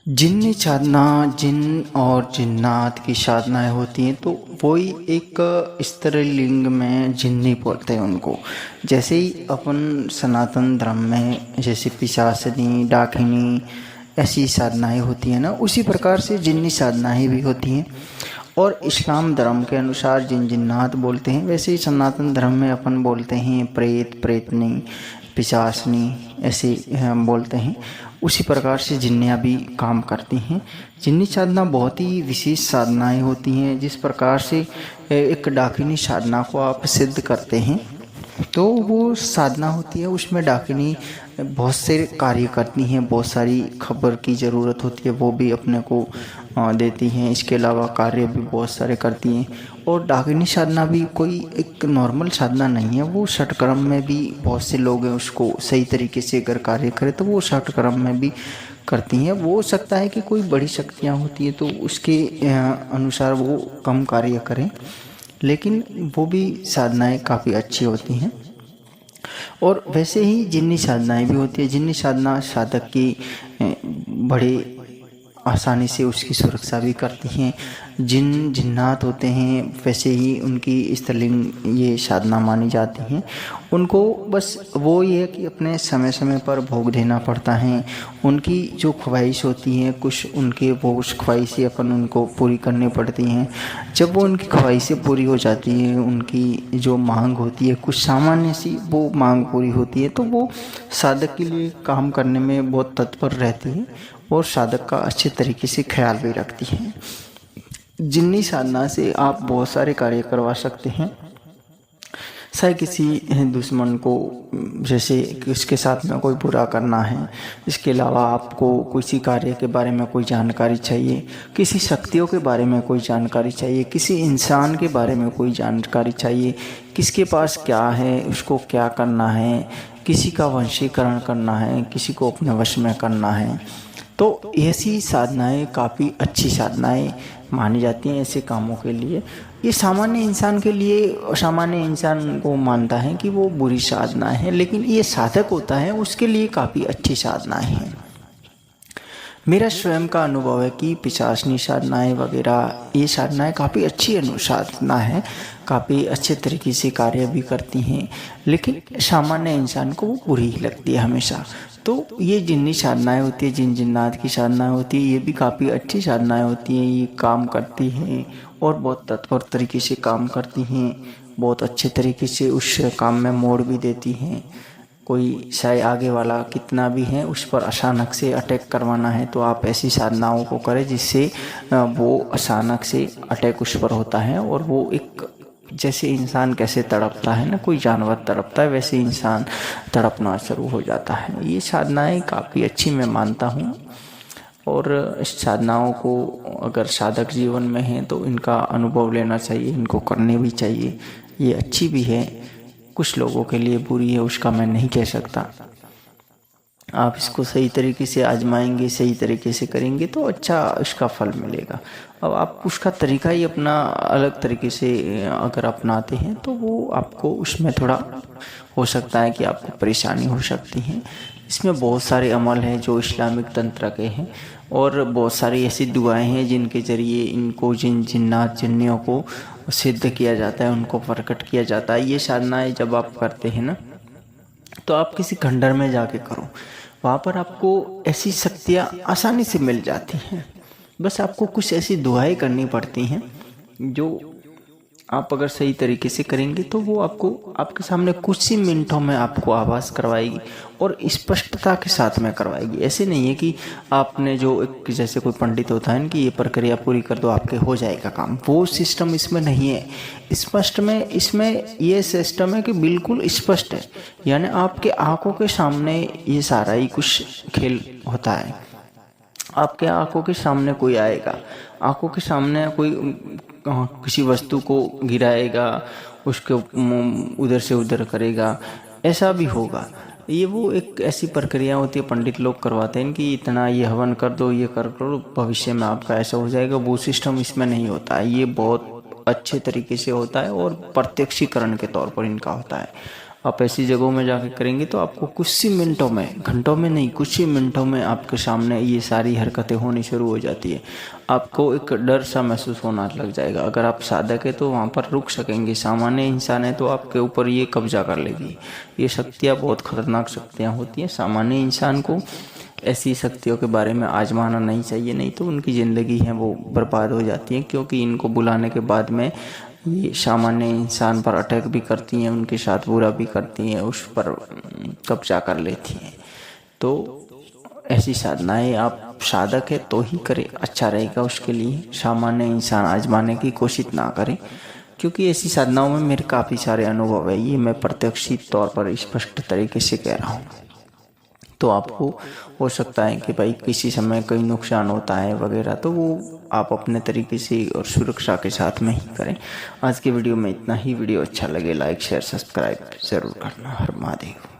जिन्नी साधना जिन और जिन्नात की साधनाएँ होती हैं तो वही एक स्त्रीलिंग में जिन्नी बोलते हैं उनको। जैसे ही अपन सनातन धर्म में जैसे पिशाचिनी डाकिनी ऐसी साधनाएँ होती हैं ना, उसी प्रकार से जिन्नी साधनाएँ भी होती हैं। और इस्लाम धर्म के अनुसार जिन जिन्नात बोलते हैं, वैसे ही सनातन धर्म में अपन बोलते हैं प्रेत प्रेतनी पिशाचनी ऐसे हम बोलते हैं। उसी प्रकार से जिन्नियाँ भी काम करती हैं। जिन्नी साधना बहुत ही विशेष साधनाएँ होती हैं। जिस प्रकार से एक डाकिनी साधना को आप सिद्ध करते हैं तो वो साधना होती है, उसमें डाकिनी बहुत से कार्य करती हैं, बहुत सारी खबर की ज़रूरत होती है वो भी अपने को देती हैं। इसके अलावा कार्य भी बहुत सारे करती हैं। और डाकिनी साधना भी कोई एक नॉर्मल साधना नहीं है, वो षटक्रम में भी बहुत से लोग हैं उसको सही तरीके से अगर कार्य करें तो वो षटक्रम में भी करती हैं। वो हो सकता है कि कोई बड़ी शक्तियाँ होती हैं तो उसके अनुसार वो कम कार्य करें, लेकिन वो भी साधनाएँ काफ़ी अच्छी होती हैं। और वैसे ही जिन्नी साधनाएँ भी होती है। जिन्नी साधना साधक की बड़े आसानी से उसकी सुरक्षा भी करती हैं। जिन जिन्नात होते हैं वैसे ही उनकी स्त्रीलिंग ये साधना मानी जाती हैं। उनको बस वो ये है कि अपने समय समय पर भोग देना पड़ता है। उनकी जो ख्वाहिश होती हैं कुछ उनके वो उस ख्वाहिशें अपन उनको पूरी करनी पड़ती हैं। जब वो उनकी ख्वाहिशें पूरी हो जाती हैं, उनकी जो मांग होती है कुछ सामान्य सी वो मांग पूरी होती है, तो वो साधक के लिए काम करने में बहुत तत्पर रहती है और साधक का अच्छे तरीके से ख्याल भी रखती हैं। जिन्नी साधना से आप बहुत सारे कार्य करवा सकते हैं। चाहे किसी दुश्मन को जैसे उसके साथ में कोई बुरा करना है, इसके अलावा आपको किसी कार्य के बारे में कोई जानकारी चाहिए, किसी शक्तियों के बारे में कोई जानकारी चाहिए, किसी इंसान के बारे में कोई जानकारी चाहिए, किसके पास क्या है उसको क्या करना है, किसी का वंशीकरण करना है, किसी को अपने वश में करना है, तो ऐसी साधनाएँ काफ़ी अच्छी साधनाएँ मानी जाती हैं ऐसे कामों के लिए। ये सामान्य इंसान के लिए, सामान्य इंसान को मानता है कि वो बुरी साधनाएँ हैं, लेकिन ये साधक होता है उसके लिए काफ़ी अच्छी साधनाएँ हैं। मेरा स्वयं का अनुभव है कि पिशाचनी साधनाएँ वगैरह ये साधनाएँ काफ़ी अच्छी अनुसाधना है, काफ़ी अच्छे तरीके से कार्य भी करती हैं, लेकिन सामान्य इंसान को वो बुरी ही लगती है हमेशा। तो ये जिन्नी साधनाएँ होती है, जिन जिन्नात की साधनाएँ होती है, ये भी काफ़ी अच्छी साधनाएँ होती हैं। ये काम करती हैं और बहुत तत्पर तरीके से काम करती हैं, बहुत अच्छे तरीके से उस काम में मोड़ भी देती हैं। कोई चाहे आगे वाला कितना भी है उस पर अचानक से अटैक करवाना है तो आप ऐसी साधनाओं को करें जिससे वो अचानक से अटैक उस पर होता है और वो एक जैसे इंसान कैसे तड़पता है ना, कोई जानवर तड़पता है, वैसे इंसान तड़पना शुरू हो जाता है। ये साधनाएं काफ़ी अच्छी मैं मानता हूँ और इस साधनाओं को अगर साधक जीवन में हैं तो इनका अनुभव लेना चाहिए, इनको करने भी चाहिए। ये अच्छी भी है, कुछ लोगों के लिए बुरी है उसका मैं नहीं कह सकता। आप इसको सही तरीके से आजमाएंगे, सही तरीके से करेंगे तो अच्छा इसका फल मिलेगा। अब आप उसका तरीका ही अपना अलग तरीके से अगर अपनाते हैं तो वो आपको उसमें थोड़ा हो सकता है कि आपको परेशानी हो सकती है। इसमें बहुत सारे अमल हैं जो इस्लामिक तंत्र के हैं और बहुत सारी ऐसी दुआएं हैं जिनके ज़रिए इनको जिन जिन्नात जिन्नियों को सिद्ध किया जाता है, उनको प्रकट किया जाता है। ये साधनाएँ जब आप करते हैं ना तो आप किसी खंडर में जाके करो, वहाँ पर आपको ऐसी शक्तियाँ आसानी से मिल जाती हैं। बस आपको कुछ ऐसी दुआएं करनी पड़ती हैं जो आप अगर सही तरीके से करेंगे तो वो आपको आपके सामने कुछ ही मिनटों में आपको आभास करवाएगी और स्पष्टता के साथ में करवाएगी। ऐसे नहीं है कि आपने जो एक जैसे कोई पंडित होता है ना कि ये प्रक्रिया पूरी कर दो आपके हो जाएगा काम, वो सिस्टम इसमें नहीं है। स्पष्ट में इसमें ये सिस्टम है कि बिल्कुल स्पष्ट है, यानी आपके आंखों के सामने ये सारा ही कुछ खेल होता है। आपके आंखों के सामने कोई आएगा, आंखों के सामने कोई किसी वस्तु को गिराएगा, उसके उधर से उधर करेगा, ऐसा भी होगा। ये वो एक ऐसी प्रक्रिया होती है, पंडित लोग करवाते हैं कि इतना ये हवन कर दो, ये कर करो, भविष्य में आपका ऐसा हो जाएगा। वो सिस्टम इसमें नहीं होता है। ये बहुत अच्छे तरीके से होता है और प्रत्यक्षीकरण के तौर पर इनका होता है। आप ऐसी जगहों में जाके करेंगे तो आपको कुछ ही मिनटों में, घंटों में नहीं, कुछ ही मिनटों में आपके सामने ये सारी हरकतें होनी शुरू हो जाती है। आपको एक डर सा महसूस होना लग जाएगा। अगर आप साधक है तो वहाँ पर रुक सकेंगे, सामान्य इंसान है तो आपके ऊपर ये कब्जा कर लेगी। ये शक्तियाँ बहुत खतरनाक शक्तियाँ होती हैं। सामान्य इंसान को ऐसी शक्तियों के बारे में आजमाना नहीं चाहिए, नहीं तो उनकी ज़िंदगी है वो बर्बाद हो जाती है, क्योंकि इनको बुलाने के बाद में ये सामान्य इंसान पर अटैक भी करती हैं, उनके साथ बुरा भी करती हैं, उस पर कब्जा कर लेती हैं। तो ऐसी साधनाएं आप साधक है तो ही करें, अच्छा रहेगा उसके लिए। सामान्य इंसान आजमाने की कोशिश ना करें, क्योंकि ऐसी साधनाओं में मेरे काफ़ी सारे अनुभव है, ये मैं प्रत्यक्षित तौर पर स्पष्ट तरीके से कह रहा हूँ। तो आपको हो सकता है कि भाई किसी समय कोई नुकसान होता है वगैरह, तो वो आप अपने तरीके से और सुरक्षा के साथ में ही करें। आज के वीडियो में इतना ही। वीडियो अच्छा लगे लाइक शेयर सब्सक्राइब ज़रूर करना। हर महादेव।